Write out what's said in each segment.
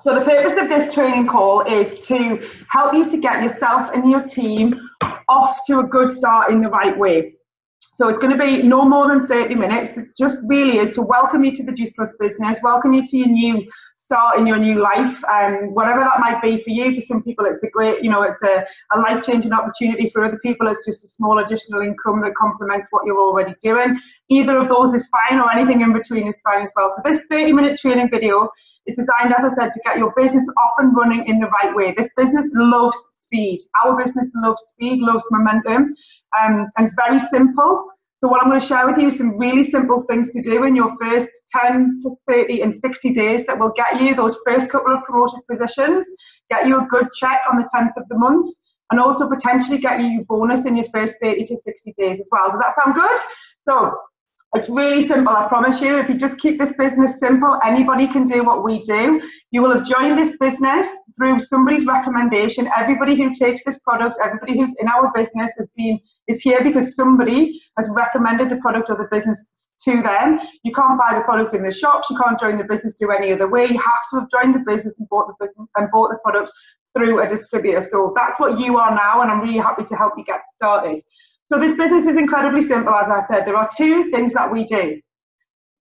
So the purpose of this training call is to help you to get yourself and your team off to a good start in the right way. So it's going to be no more than 30 minutes. It just really is to welcome you to the Juice Plus business, welcome you to your new start in your new life, whatever that might be for you. For some people, it's a great, it's a life-changing opportunity. For other people, it's just a small additional income that complements what you're already doing. Either of those is fine, or anything in between is fine as well. So this 30-minute training video is designed, as I said, to get your business off and running in the right way. This business loves speed. Our business loves speed, loves momentum, and it's very simple. So what I'm going to share with you is some really simple things to do in your first 10 to 30 and 60 days that will get you those first couple of promoted positions, get you a good check on the 10th of the month, and also potentially get you your bonus in your first 30 to 60 days as well. Does that sound good? So it's really simple, I promise you. If you just keep this business simple, anybody can do what we do. You will have joined this business through somebody's recommendation. Everybody who takes this product, everybody who's in our business is here because somebody has recommended the product or the business to them. You can't buy the product in the shops. You can't join the business through any other way. You have to have joined the business and bought the product through a distributor. So that's what you are now, and I'm really happy to help you get started. So this business is incredibly simple, as I said. There are two things that we do.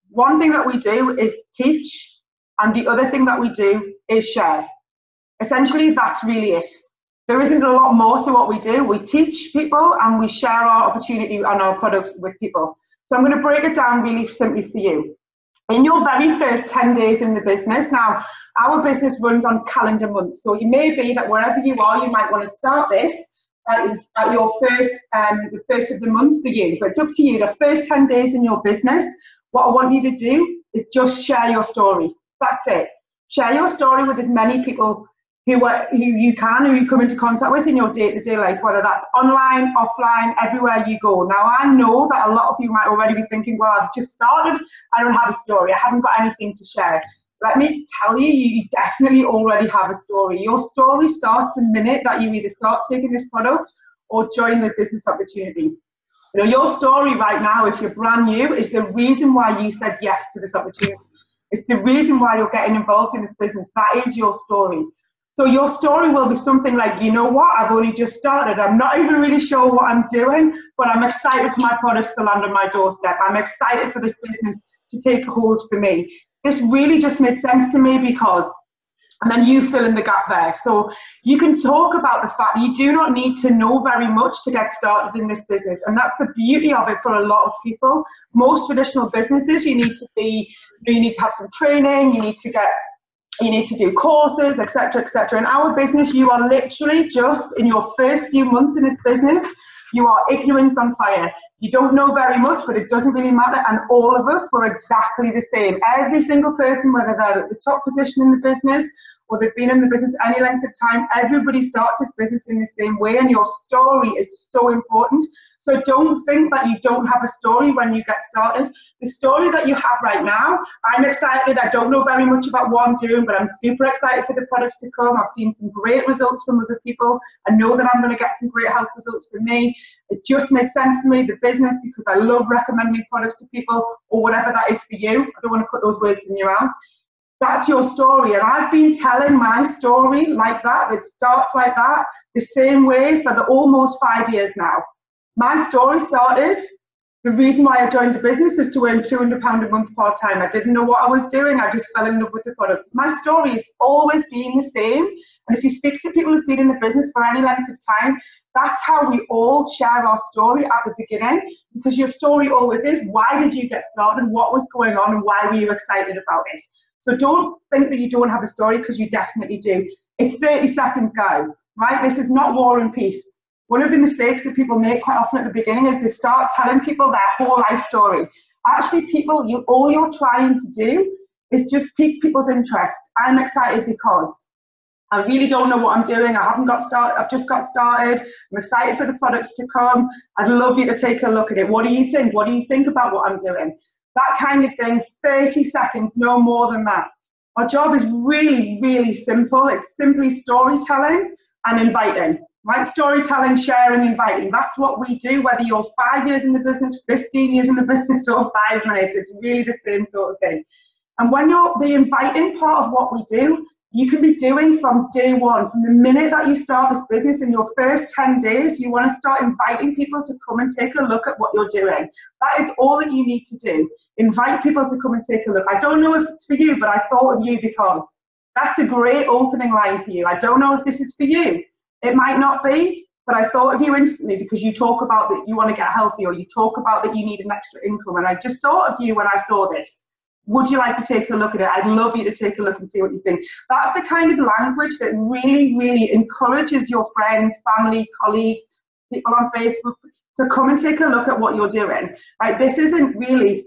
One thing that we do is teach, and the other thing that we do is share. Essentially, that's really it. There isn't a lot more to what we do. We teach people and we share our opportunity and our product with people. So I'm going to break it down really simply for you. In your very first 10 days in the business, now our business runs on calendar months. So it may be that wherever you are, you might want to start this at your the first of the month for you, but it's up to you. The first 10 days in your business, what I want you to do is just share your story. That's it. Share your story with as many people who you come into contact with in your day-to-day life, whether that's online, offline, everywhere you go. Now, I know that a lot of you might already be thinking, well, I've just started, I don't have a story, I haven't got anything to share. Let me tell you, you definitely already have a story. Your story starts the minute that you either start taking this product or join the business opportunity. Your story right now, if you're brand new, is the reason why you said yes to this opportunity. It's the reason why you're getting involved in this business. That is your story. So your story will be something like, you know what, I've only just started. I'm not even really sure what I'm doing, but I'm excited for my products to land on my doorstep. I'm excited for this business to take hold for me. This really just made sense to me because, and then you fill in the gap there. So you can talk about the fact that you do not need to know very much to get started in this business. And that's the beauty of it for a lot of people. Most traditional businesses, you need to have some training, you need to do courses, etc., etc. In our business, you are literally just in your first few months in this business, you are ignorance on fire. You don't know very much, but it doesn't really matter. And all of us were exactly the same. Every single person, whether they're at the top position in the business or they've been in the business any length of time, everybody starts this business in the same way. And your story is so important. So don't think that you don't have a story when you get started. The story that you have right now, I'm excited. I don't know very much about what I'm doing, but I'm super excited for the products to come. I've seen some great results from other people. I know that I'm going to get some great health results for me. It just made sense to me, the business, because I love recommending products to people, or whatever that is for you. I don't want to put those words in your mouth. That's your story. And I've been telling my story like that. It starts like that, the same way for almost 5 years now. My story started, the reason why I joined the business is to earn £200 a month part-time. I didn't know what I was doing. I just fell in love with the product. My story has always been the same. And if you speak to people who've been in the business for any length of time, that's how we all share our story at the beginning, because your story always is, why did you get started? What was going on? And why were you excited about it? So don't think that you don't have a story, because you definitely do. It's 30 seconds, guys, right? This is not War and Peace. One of the mistakes that people make quite often at the beginning is they start telling people their whole life story. Actually, all you're trying to do is just pique people's interest. I'm excited because I really don't know what I'm doing. I've just got started. I'm excited for the products to come. I'd love you to take a look at it. What do you think? What do you think about what I'm doing? That kind of thing, 30 seconds, no more than that. Our job is really, really simple. It's simply storytelling and inviting. Right? Storytelling, sharing, inviting. That's what we do, whether you're 5 years in the business, 15 years in the business, or 5 minutes. It's really the same sort of thing. And when you're the inviting part of what we do, you can be doing from day one. From the minute that you start this business, in your first 10 days, you want to start inviting people to come and take a look at what you're doing. That is all that you need to do. Invite people to come and take a look. I don't know if it's for you, but I thought of you because that's a great opening line for you. I don't know if this is for you. It might not be, but I thought of you instantly because you talk about that you want to get healthy, or you talk about that you need an extra income. And I just thought of you when I saw this. Would you like to take a look at it? I'd love you to take a look and see what you think. That's the kind of language that really, really encourages your friends, family, colleagues, people on Facebook to come and take a look at what you're doing. Right? This isn't really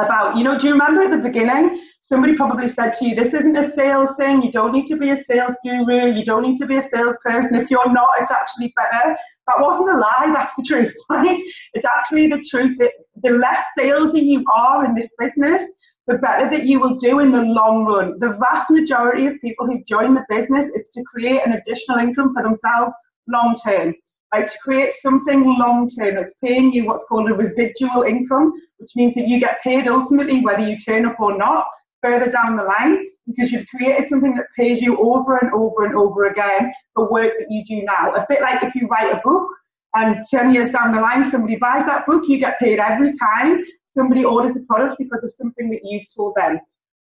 about, do you remember at the beginning, somebody probably said to you, this isn't a sales thing, you don't need to be a sales guru, you don't need to be a salesperson. If you're not, it's actually better. That wasn't a lie, that's the truth, right? It's actually the truth that the less salesy you are in this business, the better that you will do in the long run. The vast majority of people who join the business, it's to create an additional income for themselves long term, right? To create something long term that's paying you what's called a residual income, which means that you get paid ultimately whether you turn up or not further down the line, because you've created something that pays you over and over and over again for work that you do now. A bit like if you write a book and 10 years down the line somebody buys that book, you get paid every time somebody orders the product because of something that you've told them.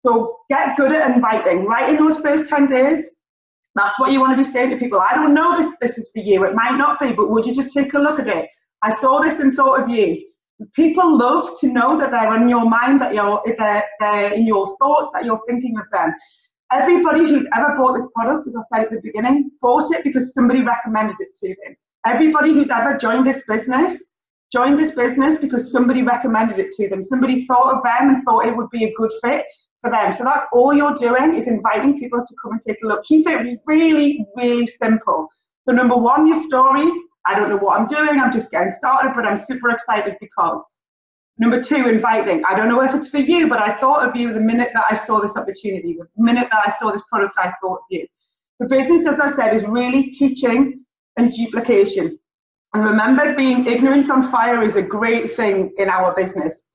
So get good at inviting. Right in those first 10 days, that's what you want to be saying to people. I don't know this is for you. It might not be, but would you just take a look at it? I saw this and thought of you. People love to know that they're in your mind, that they're in your thoughts, that you're thinking of them. Everybody who's ever bought this product, as I said at the beginning, bought it because somebody recommended it to them. Everybody who's ever joined this business because somebody recommended it to them. Somebody thought of them and thought it would be a good fit for them. So that's all you're doing, is inviting people to come and take a look. Keep it really, really simple. So number one, your story. I don't know what I'm doing, I'm just getting started, but I'm super excited because. Number two, inviting. I don't know if it's for you, but I thought of you the minute that I saw this opportunity, the minute that I saw this product, I thought of you. The business, as I said, is really teaching and duplication. And remember, being ignorance on fire is a great thing in our business.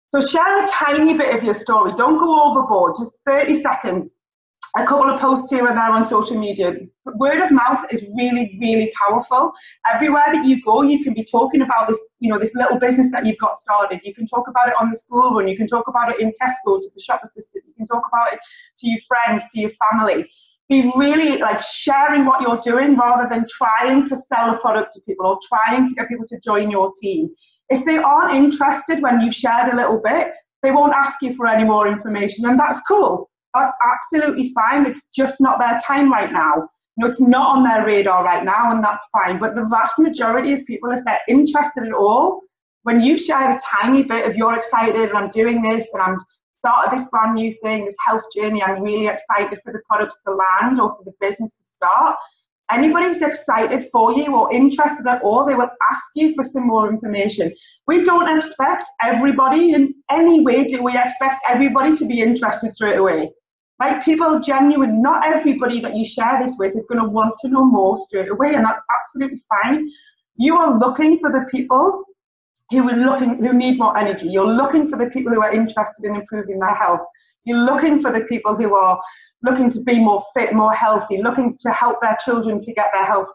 So share a tiny bit of your story. Don't go overboard, just 30 seconds. A couple of posts here and there on social media. Word of mouth is really, really powerful. Everywhere that you go, you can be talking about this, this little business that you've got started. You can talk about it on the school run. You can talk about it in Tesco to the shop assistant. You can talk about it to your friends, to your family. Be really like sharing what you're doing rather than trying to sell a product to people or trying to get people to join your team. If they aren't interested when you've shared a little bit, they won't ask you for any more information, and that's cool. That's absolutely fine. It's just not their time right now. It's not on their radar right now, and that's fine. But the vast majority of people, if they're interested at all, when you've shared a tiny bit of you're excited and I'm doing this and I'm started this brand new thing, this health journey, I'm really excited for the products to land or for the business to start. Anybody who's excited for you or interested at all, they will ask you for some more information. We don't expect everybody in any way, do we expect everybody to be interested straight away? Like, people genuine, not everybody that you share this with is going to want to know more straight away, and that's absolutely fine. You are looking for the people who need more energy. You're looking for the people who are interested in improving their health. You're looking for the people who are looking to be more fit, more healthy, looking to help their children to get their health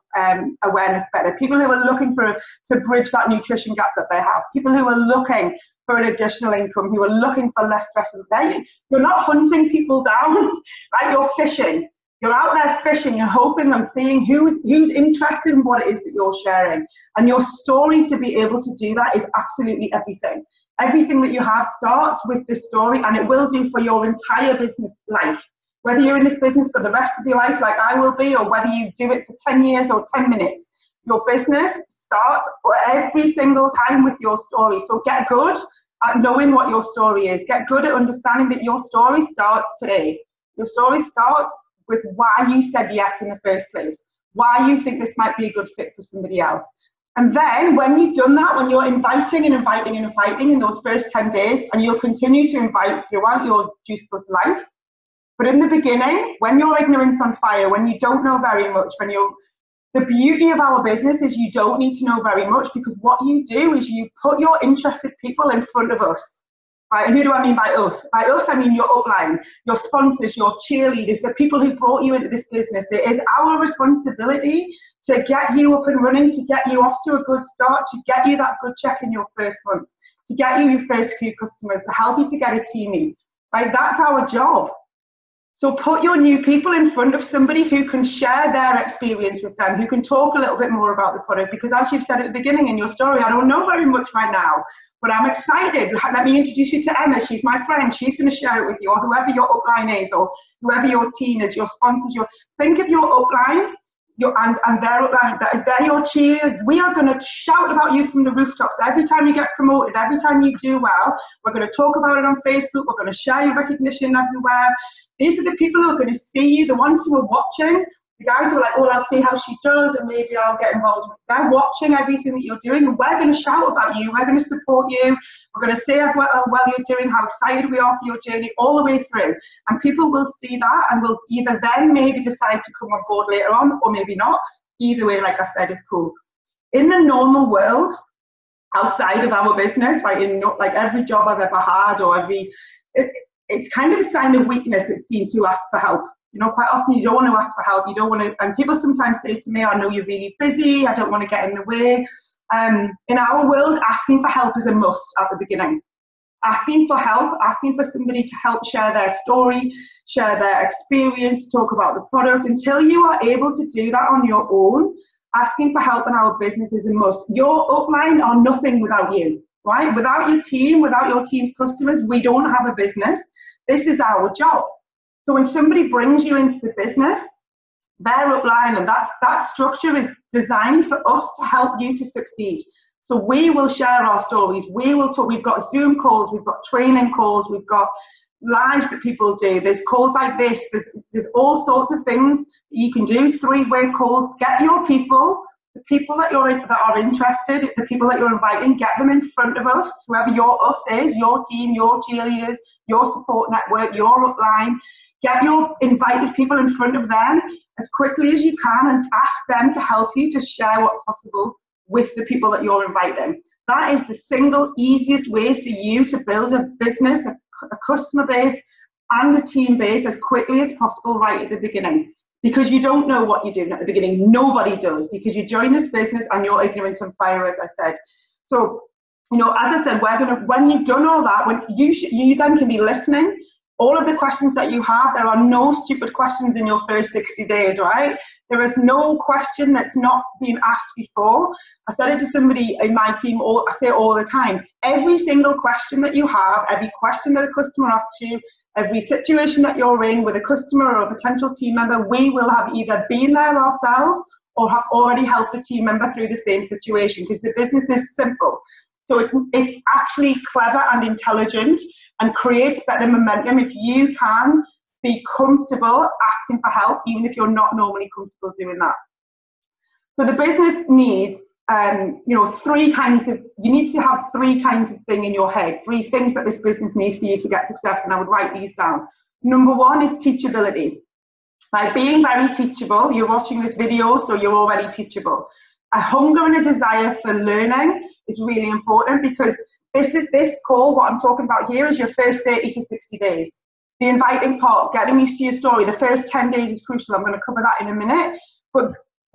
awareness better. People who are looking to bridge that nutrition gap that they have. People who are looking for an additional income, who are looking for less stress and pain. You're not hunting people down, right? You're fishing. You're out there fishing, you're hoping and seeing who's interested in what it is that you're sharing. And your story, to be able to do that, is absolutely everything. Everything that you have starts with this story, and it will do for your entire business life. Whether you're in this business for the rest of your life like I will be, or whether you do it for 10 years or 10 minutes, your business starts every single time with your story. So get good at knowing what your story is. Get good at understanding that your story starts today. Your story starts with why you said yes in the first place, why you think this might be a good fit for somebody else. And then when you've done that, when you're inviting and inviting and inviting in those first 10 days, and you'll continue to invite throughout your Juice Plus life, but in the beginning, when you're ignorance on fire, when you don't know very much, the beauty of our business is you don't need to know very much, because what you do is you put your interested people in front of us. right? And who do I mean by us? By us, I mean your upline, your sponsors, your cheerleaders, the people who brought you into this business. It is our responsibility to get you up and running, to get you off to a good start, to get you that good check in your first month, to get you your first few customers, to help you to get a team in, right? That's our job. So put your new people in front of somebody who can share their experience with them, who can talk a little bit more about the product, because as you've said at the beginning in your story, I don't know very much right now, but I'm excited. Let me introduce you to Emma. She's my friend. She's going to share it with you, or whoever your upline is, or whoever your team is, your sponsors. Think of your upline and their upline. They're your cheer. We are going to shout about you from the rooftops every time you get promoted, every time you do well. We're going to talk about it on Facebook. We're going to share your recognition everywhere. These are the people who are going to see you, the ones who are watching. The guys who are like, oh, I'll see how she does and maybe I'll get involved. They're watching everything that you're doing, and we're going to shout about you. We're going to support you. We're going to say how well you're doing, how excited we are for your journey all the way through. And people will see that and will either then maybe decide to come on board later on, or maybe not. Either way, like I said, is cool. In the normal world, outside of our business, like every job I've ever had, or it's kind of a sign of weakness, it seems, to ask for help. You know, quite often you don't want to ask for help. You don't want to, and people sometimes say to me, I know you're really busy, I don't want to get in the way. In our world, asking for help is a must at the beginning. Asking for help, asking for somebody to help share their story, share their experience, talk about the product. Until you are able to do that on your own, asking for help in our business is a must. Your upline are nothing without you, right? Without your team, without your team's customers, we don't have a business. This is our job. So when somebody brings you into the business, their upline and that structure is designed for us to help you to succeed. So we will share our stories. We will talk. We've got Zoom calls. We've got training calls. We've got lives that people do. There's calls like this. There's all sorts of things that you can do. 3-way calls. Get your people, the people that are interested, the people that you're inviting, get them in front of us. Whoever your us is, your team, your cheerleaders, your support network, your upline. Get your invited people in front of them as quickly as you can and ask them to help you to share what's possible with the people that you're inviting. That is the single easiest way for you to build a business, a customer base and a team base as quickly as possible right at the beginning. Because you don't know what you're doing at the beginning. Nobody does, because you join this business and you're ignorant and fire, as I said. So, you know, as I said, when you've done all that, when you then can be listening. All of the questions that you have, there are no stupid questions in your first 60 days, right? There is no question that's not been asked before. I said it to somebody in my team, I say it all the time. Every single question that you have, every question that a customer asks you, every situation that you're in with a customer or a potential team member, we will have either been there ourselves or have already helped a team member through the same situation, because the business is simple. So it's actually clever and intelligent and creates better momentum if you can be comfortable asking for help, even if you're not normally comfortable doing that. So the business needs, you need to have 3 kinds of thing in your head, 3 things that this business needs for you to get success, and I would write these down. Number 1 is teachability. By being very teachable, you're watching this video, so you're already teachable. A hunger and a desire for learning is really important, because this call, what I'm talking about here, is your first 30 to 60 days. The inviting part, getting used to your story, the first 10 days is crucial. I'm going to cover that in a minute. But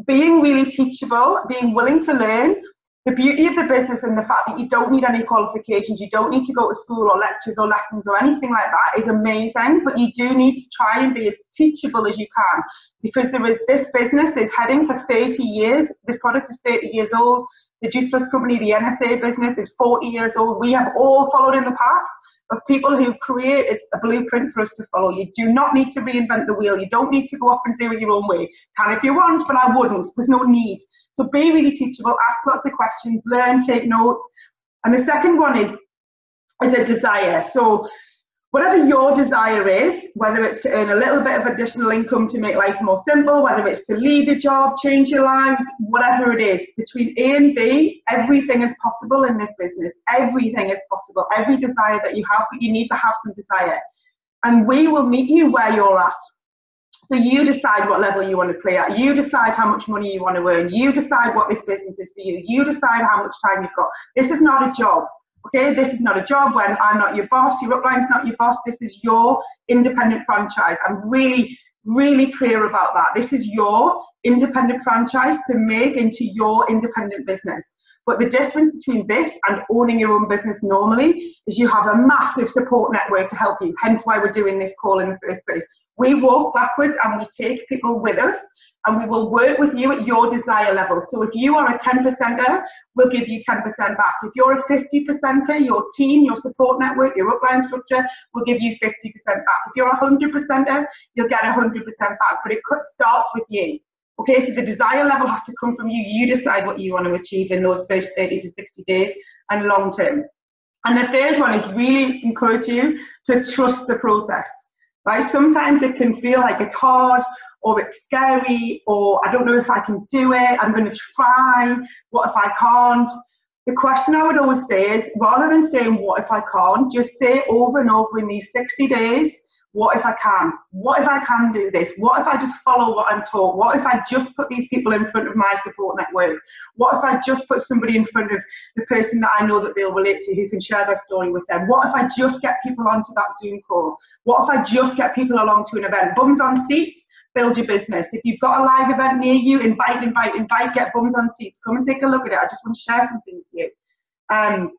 being really teachable, being willing to learn, the beauty of the business and the fact that you don't need any qualifications, you don't need to go to school or lectures or lessons or anything like that is amazing, but you do need to try and be as teachable as you can, because this business is heading for 30 years. This product is 30 years old. The Juice Plus company, the NSA business, is 40 years old. We have all followed in the path of people who created a blueprint for us to follow. You do not need to reinvent the wheel. You don't need to go off and do it your own way. Can if you want, but I wouldn't. There's no need. So be really teachable, ask lots of questions, learn, take notes. And the second one is a desire. So whatever your desire is, whether it's to earn a little bit of additional income to make life more simple, whether it's to leave your job, change your lives, whatever it is, between A and B, everything is possible in this business. Everything is possible. Every desire that you have, but you need to have some desire. And we will meet you where you're at. So you decide what level you want to play at. You decide how much money you want to earn. You decide what this business is for you. You decide how much time you've got. This is not a job. Okay, this is not a job when I'm not your boss, your upline's not your boss, this is your independent franchise. I'm really, really clear about that. This is your independent franchise to make into your independent business. But the difference between this and owning your own business normally is you have a massive support network to help you, hence why we're doing this call in the first place. We walk backwards and we take people with us, and we will work with you at your desire level. So if you are a 10%er, we'll give you 10% back. If you're a 50%er, your team, your support network, your upline structure will give you 50% back. If you're a 100%er, you'll get 100% back, but it starts with you. Okay, so the desire level has to come from you. You decide what you want to achieve in those first 30 to 60 days and long term. And the third one is really encourage you to trust the process, right? Sometimes it can feel like it's hard, or it's scary, or I don't know if I can do it, I'm going to try, what if I can't? The question I would always say is, rather than saying what if I can't, just say over and over in these 60 days, what if I can? What if I can do this? What if I just follow what I'm taught? What if I just put these people in front of my support network? What if I just put somebody in front of the person that I know that they'll relate to, who can share their story with them? What if I just get people onto that Zoom call? What if I just get people along to an event? Bums on seats, build your business. If you've got a live event near you, invite, get bums on seats. Come and take a look at it. I just want to share something with you.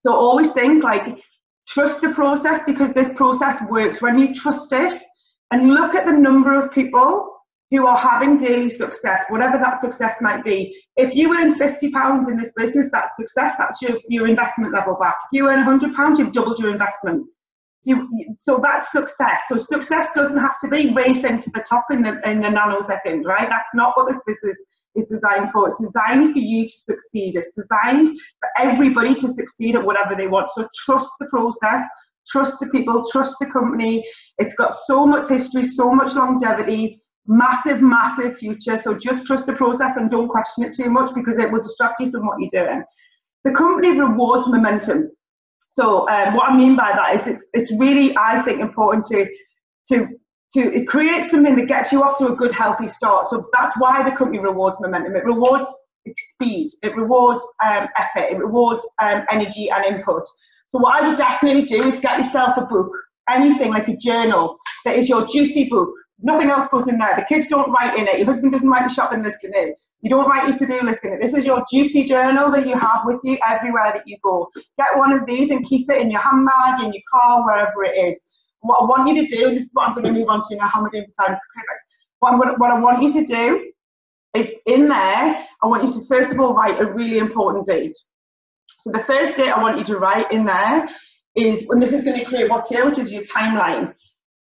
So always think like, trust the process, because this process works when you trust it, and look at the number of people who are having daily success, whatever that success might be. If you earn £50 in this business, that's success, that's your investment level back. If you earn £100, you've doubled your investment. So that's success. So success doesn't have to be racing to the top in the nanosecond, right? That's not what this business is designed for. It's designed for you to succeed. It's designed for everybody to succeed at whatever they want. So trust the process, trust the people, trust the company. It's got so much history, so much longevity, massive, massive future. So just trust the process and don't question it too much, because it will distract you from what you're doing. The company rewards momentum. So what I mean by that is it's really, I think, important to create something that gets you off to a good, healthy start. So that's why the company rewards momentum. It rewards speed, it rewards effort, it rewards energy and input. So what I would definitely do is get yourself a book, anything like a journal that is your juicy book. Nothing else goes in there. The kids don't write in it. Your husband doesn't write the shopping list in it. You don't write your to-do list in it. This is your juicy journal that you have with you everywhere that you go. Get one of these and keep it in your handbag, in your car, wherever it is. What I want you to do, and this is what I'm going to move on to now, how am I doing for time? Perfect. What I want you to do is, in there, I want you to first of all write a really important date. So the first date I want you to write in there is, and this is going to create what's here, which is your timeline.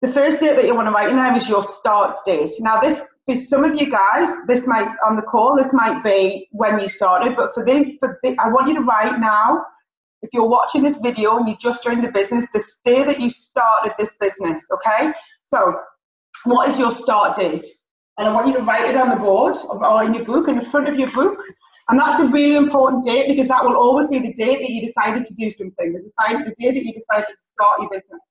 The first date that you want to write in there is your start date. Now this, for some of you guys, this might, on the call, this might be when you started, but for this, I want you to write now, if you're watching this video and you just joined the business, the day that you started this business, okay? So what is your start date? And I want you to write it on the board or in your book, in the front of your book. And that's a really important date, because that will always be the date that you decided to do something, the day that you decided to start your business.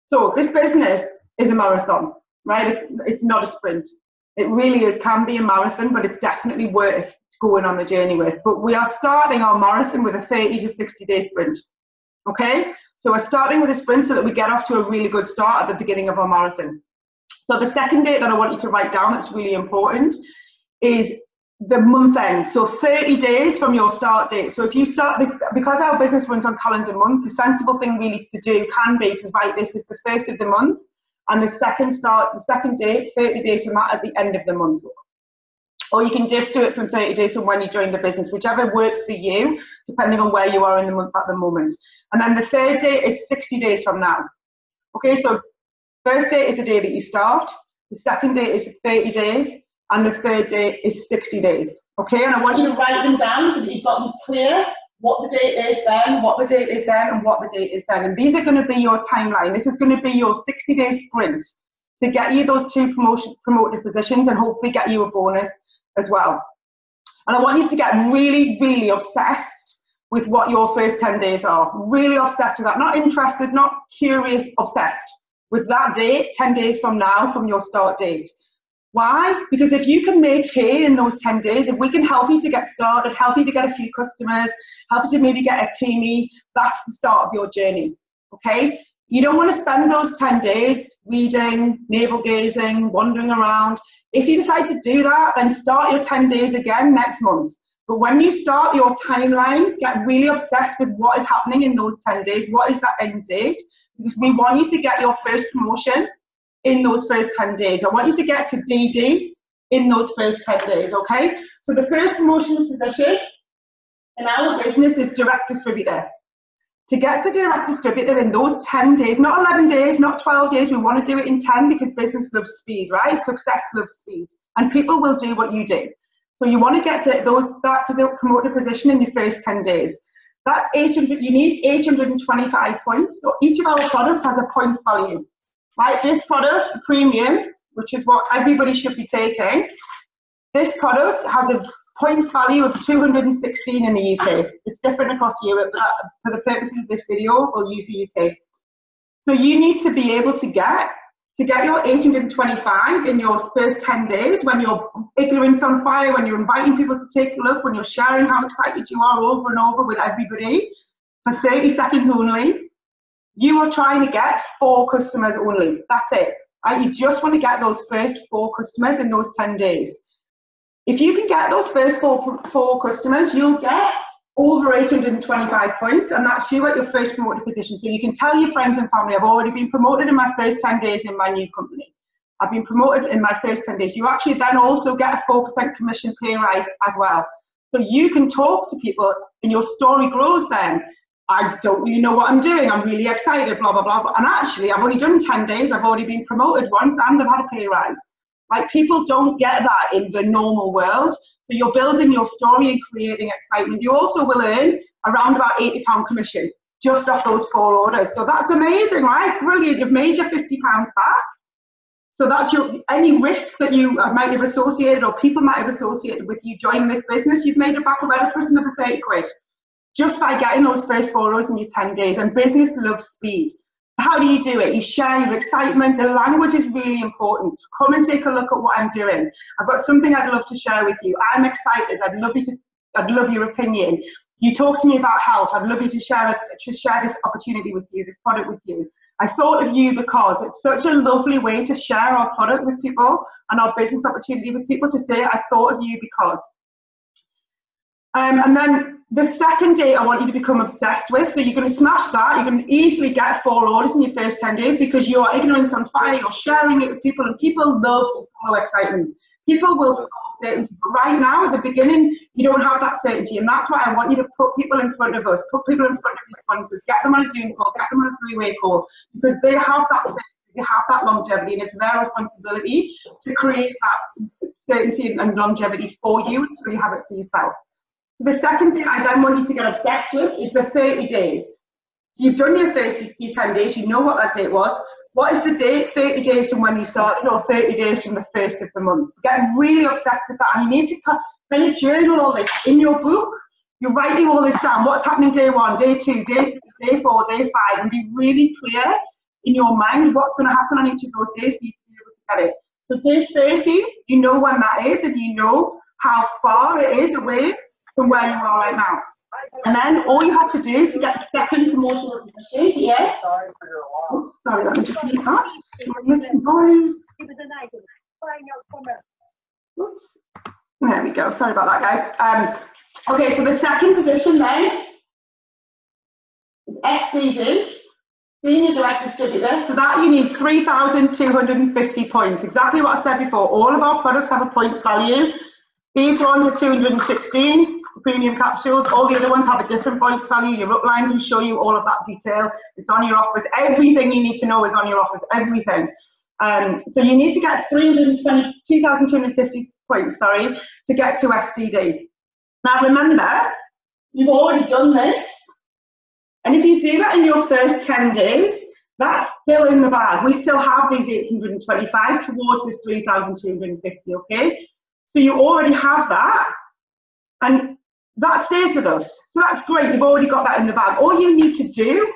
So this business is a marathon, right? It's not a sprint. It really is, can be a marathon, but it's definitely worth going on the journey with. But we are starting our marathon with a 30 to 60 day sprint, okay? So we're starting with a sprint so that we get off to a really good start at the beginning of our marathon. So the second date that I want you to write down that's really important is the month end. So 30 days from your start date. So if you start this, because our business runs on calendar month, the sensible thing really to do can be to write this as the first of the month, and the second date, 30 days from that, at the end of the month. Or you can just do it from 30 days from when you join the business, whichever works for you, depending on where you are in the month at the moment. And then the third date is 60 days from now. Okay, so first date is the day that you start, the second date is 30 days, and the third date is 60 days. Okay, and I want you to write them down so that you've got them clear, what the date is then, what the date is then, and what the date is then. And these are going to be your timeline. This is going to be your 60-day sprint to get you those 2 promoted positions and hopefully get you a bonus as well. And I want you to get really, really obsessed with what your first 10 days are. Really obsessed with that. Not interested, not curious, obsessed with that date, 10 days from now, from your start date. Why? Because if you can make hay in those 10 days, if we can help you to get started, help you to get a few customers, help you to maybe get a teamie, that's the start of your journey, okay? You don't want to spend those 10 days reading, navel gazing, wandering around. If you decide to do that, then start your 10 days again next month. But when you start your timeline, get really obsessed with what is happening in those 10 days. What is that end date? Because we want you to get your first promotion in those first 10 days. I want you to get to DD in those first 10 days, okay? So the first promotion position in our business is direct distributor. To get to direct distributor in those 10 days, not 11 days, not 12 days, we want to do it in 10 because business loves speed, right? Success loves speed, and people will do what you do. So you want to get to that promoter position in your first 10 days. That's 800, you need 825 points. So each of our products has a points value. Right, this product, premium, which is what everybody should be taking, this product has a points value of 216 in the UK. It's different across Europe, but for the purposes of this video, we'll use the UK. So you need to be able to get your 825 in your first 10 days, when you're ignorant on fire, when you're inviting people to take a look, when you're sharing how excited you are over and over with everybody for 30 seconds only. You are trying to get 4 customers only. That's it. Right? You just want to get those first 4 customers in those 10 days. If you can get those first four customers, you'll get over 825 points, and that's you at your first promoted position. So you can tell your friends and family, I've already been promoted in my first 10 days in my new company. I've been promoted in my first 10 days. You actually then also get a 4% commission pay rise as well. So you can talk to people and your story grows then. I don't really know what I'm doing. I'm really excited, blah, blah, blah. And actually, I've only done 10 days. I've already been promoted once and I've had a pay rise. Like, people don't get that in the normal world. So you're building your story and creating excitement. You also will earn around about £80 commission just off those 4 orders. So that's amazing, right? Brilliant. You've made your £50 back. So that's any risk that you might have associated or people might have associated with you joining this business, you've made it back about another 30 quid. Just by getting those first 4 orders in your 10 days. And business loves speed. How do you do it? You share your excitement. The language is really important. Come and take a look at what I'm doing. I've got something I'd love to share with you. I'm excited. I'd love your opinion. You talk to me about health. I'd love you to share this opportunity with you, this product with you. I thought of you because it's such a lovely way to share our product with people and our business opportunity with people, to say, I thought of you because. And then the second date I want you to become obsessed with, so you're going to smash that. You're going to easily get 4 orders in your first 10 days because you are ignorance on fire, you're sharing it with people, and people love to follow excitement. People will follow certainty, but right now at the beginning, you don't have that certainty, and that's why I want you to put people in front of us, put people in front of your sponsors, get them on a Zoom call, get them on a 3-way call, because they have that certainty, they have that longevity, and it's their responsibility to create that certainty and longevity for you until you have it for yourself. So the second thing I then want you to get obsessed with is the 30 days. So you've done your 10 days, you know what that date was. What is the date? 30 days from when you started, or 30 days from the first of the month. Get really obsessed with that, and you need to kind of journal all this in your book. You're writing all this down. What's happening day 1, day 2, day 3, day 4, day 5, and be really clear in your mind what's going to happen on each of those days for you to be able to get it. So day 30, you know when that is, and you know how far it is away from where you are right now. And then all you have to do to get the second promotional position, yeah? Oops, sorry, let me just mute that. Making noise. Oops. There we go. Sorry about that, guys. Okay, so the second position then is SCD, Senior Direct Distributor. For that, you need 3,250 points. Exactly what I said before. All of our products have a points value. These ones are 216 premium capsules. All the other ones have a different points value. Your upline can show you all of that detail. It's on your offers. Everything you need to know is on your offers. Everything. So you need to get 2,250 points, to get to SDD. Now remember, you've already done this. And if you do that in your first 10 days, that's still in the bag. We still have these 825 towards this 3,250, okay? So you already have that, and that stays with us. So that's great, you've already got that in the bag. All you need to do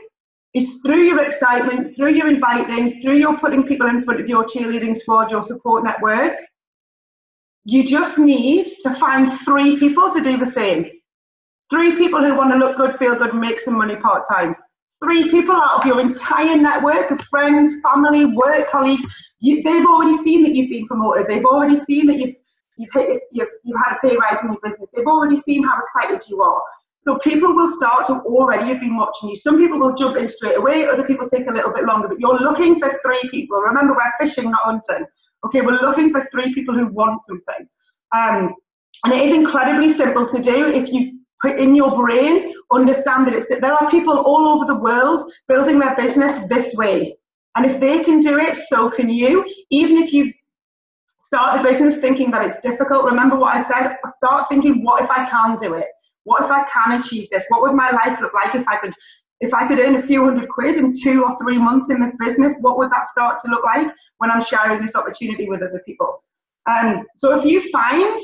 is, through your excitement, through your inviting, through your putting people in front of your cheerleading squad, your support network, You just need to find 3 people to do the same. 3 people who want to look good, feel good, and make some money part-time. 3 people out of your entire network of friends, family, work colleagues. They've already seen that you've been promoted. They've already seen that you've had a pay rise in your business. They've already seen how excited you are. So people will start to already have been watching you. Some people will jump in straight away. Other people take a little bit longer. But you're looking for 3 people. Remember, we're fishing, not hunting. Okay, we're looking for 3 people who want something. And it is incredibly simple to do if you put in your brain, understand that there are people all over the world building their business this way. And if they can do it, so can you. Even if you start the business thinking that it's difficult, remember what I said, start thinking, what if I can do it? What if I can achieve this? What would my life look like if I could earn a few hundred quid in 2 or 3 months in this business? What would that start to look like when I'm sharing this opportunity with other people? So if you find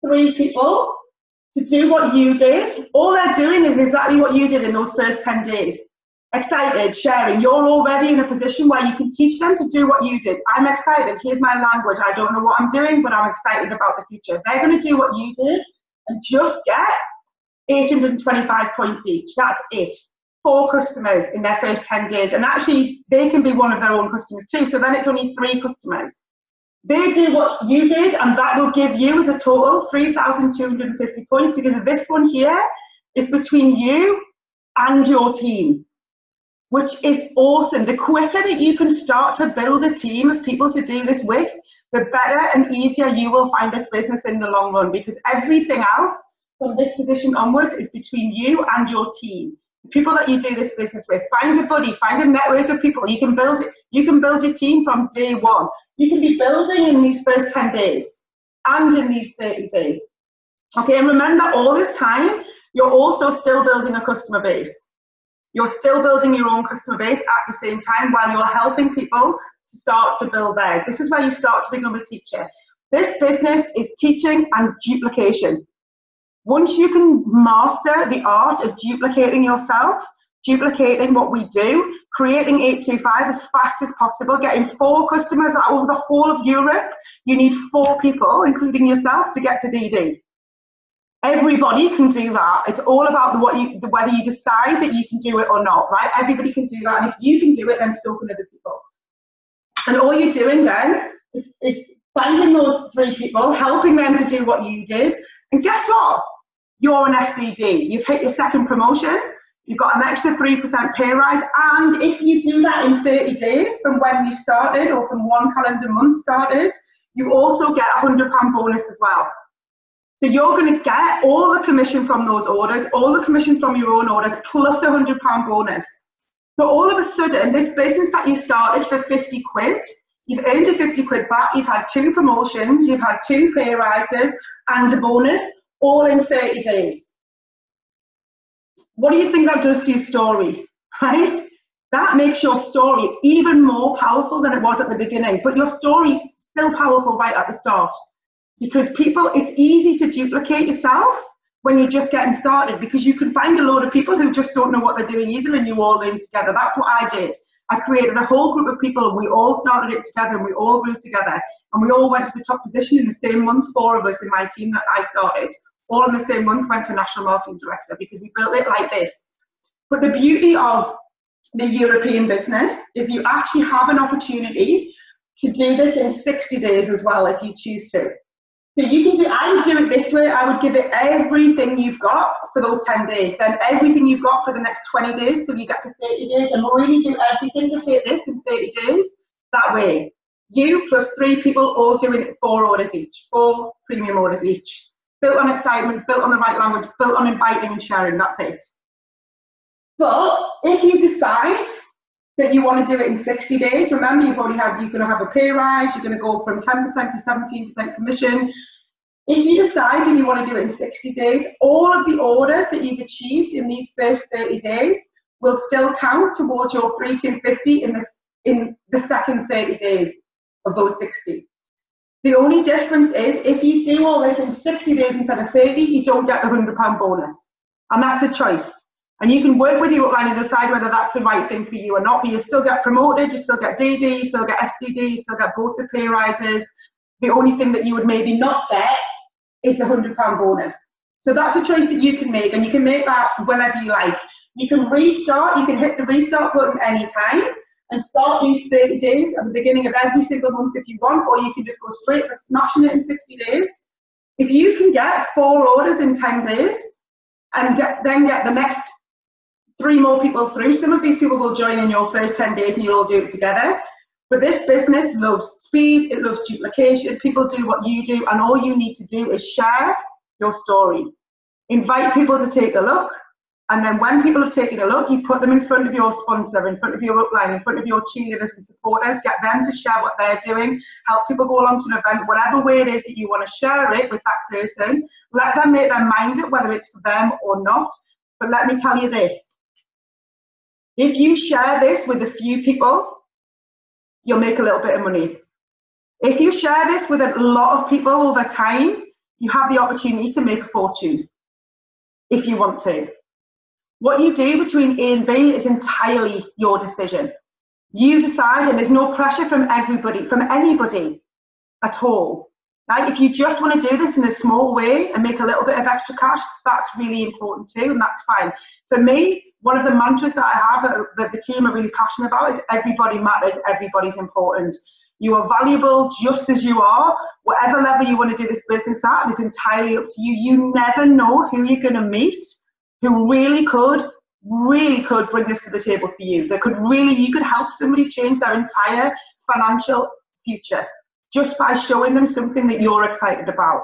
3 people to do what you did, all they're doing is exactly what you did in those first 10 days. Excited, sharing. You're already in a position where you can teach them to do what you did. I'm excited. Here's my language. I don't know what I'm doing, but I'm excited about the future. They're going to do what you did and just get 825 points each. That's it. 4 customers in their first 10 days. And actually, they can be one of their own customers too. So then it's only 3 customers. They do what you did, and that will give you as a total 3,250 points, because this one here is between you and your team, which is awesome. The quicker that you can start to build a team of people to do this with, the better and easier you will find this business in the long run, because everything else from this position onwards is between you and your team. The people that you do this business with. Find a buddy, find a network of people. You can build it. You can build your team from day one. You can be building in these first 10 days and in these 30 days. Okay, and remember, all this time, you're also still building a customer base. You're still building your own customer base at the same time while you're helping people start to build theirs. This is where you start to become a teacher. This business is teaching and duplication. Once you can master the art of duplicating yourself, duplicating what we do, creating 825 as fast as possible, getting 4 customers over the whole of Europe, you need 4 people, including yourself, to get to DD. Everybody can do that. It's all about whether you decide that you can do it or not, right? Everybody can do that, and if you can do it, then so can other people. And all you're doing then is finding those 3 people, helping them to do what you did, and guess what? You're an SDG. You've hit your 2nd promotion. You've got an extra 3% pay rise, and if you do that in 30 days from when you started, or from 1 calendar month started, you also get a £100 bonus as well. So you're going to get all the commission from those orders, all the commission from your own orders, plus a £100 bonus. So all of a sudden, this business that you started for 50 quid, you've earned your 50 quid back, you've had 2 promotions, you've had 2 pay rises, and a bonus, all in 30 days. What do you think that does to your story, right? That makes your story even more powerful than it was at the beginning, but your story is still powerful right at the start, because it's easy to duplicate yourself when you're just getting started, because you can find a load of people who just don't know what they're doing either, and you all learn together. That's what I did. I created a whole group of people, and we all started it together, and we all grew together, and we all went to the top position in the same month. 4 of us in my team that I started, all in the same month, went to national marketing director, because we built it like this. But the beauty of the European business is you actually have an opportunity to do this in 60 days as well, if you choose to. So you can do, I would do it this way. I would give it everything you've got for those 10 days, then everything you've got for the next 20 days till you get to 30 days, and really do everything to hit this in 30 days. That way, you plus 3 people all doing 4 orders each, 4 premium orders each. Built on excitement, built on the right language, built on inviting and sharing, that's it. But if you decide that you want to do it in 60 days, remember you're going to have a pay rise, you're going to go from 10% to 17% commission. If you decide that you want to do it in 60 days, all of the orders that you've achieved in these first 30 days will still count towards your 3,250 in the second 30 days of those 60. The only difference is if you do all this in 60 days instead of 30, you don't get the £100 bonus. And that's a choice. And you can work with your upline and decide whether that's the right thing for you or not, but you still get promoted, you still get DD, you still get SDD, you still get both the pay rises. The only thing that you would maybe not get is the £100 bonus. So that's a choice that you can make, and you can make that whenever you like. You can restart, you can hit the restart button anytime and start these 30 days at the beginning of every single month if you want, or you can just go straight for smashing it in 60 days. If you can get 4 orders in 10 days and then get the next 3 more people through, some of these people will join in your first 10 days and you'll all do it together. But this business loves speed, it loves duplication. People do what you do, and all you need to do is share your story. Invite people to take a look, and then when people have taken a look, you put them in front of your sponsor, in front of your upline, in front of your cheerleaders and supporters, get them to share what they're doing, help people go along to an event, whatever way it is that you want to share it with that person. Let them make their mind up whether it's for them or not. But let me tell you this, if you share this with a few people, you'll make a little bit of money. If you share this with a lot of people over time, you have the opportunity to make a fortune if you want to. What you do between A and B is entirely your decision. You decide, and there's no pressure from everybody, from anybody at all. Right? If you just want to do this in a small way and make a little bit of extra cash, that's really important too, and that's fine. For me, one of the mantras that I have that the team are really passionate about is everybody matters, everybody's important. You are valuable just as you are. Whatever level you want to do this business at is entirely up to you. You never know who you're going to meet who really could bring this to the table for you. You could help somebody change their entire financial future just by showing them something that you're excited about.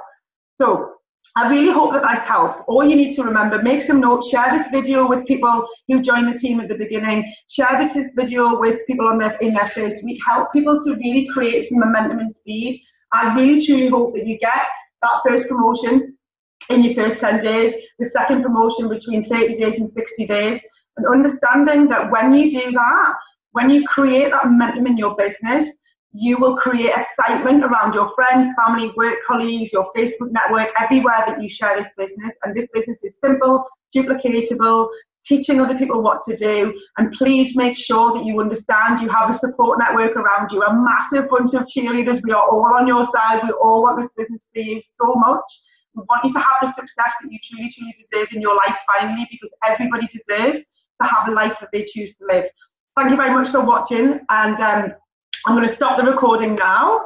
So I really hope that this helps. All you need to remember, make some notes, share this video with people who joined the team at the beginning, share this video with people in their first week, help people to really create some momentum and speed. I really truly hope that you get that first promotion in your first 10 days, the second promotion between 30 days and 60 days, and understanding that when you do that, when you create that momentum in your business, you will create excitement around your friends, family, work colleagues, your Facebook network, everywhere that you share this business. And this business is simple, duplicatable, teaching other people what to do. And please make sure that you understand you have a support network around you, a massive bunch of cheerleaders. We are all on your side. We all want this business for you so much. We want you to have the success that you truly, truly deserve in your life finally, because everybody deserves to have the life that they choose to live. Thank you very much for watching, and I'm going to stop the recording now.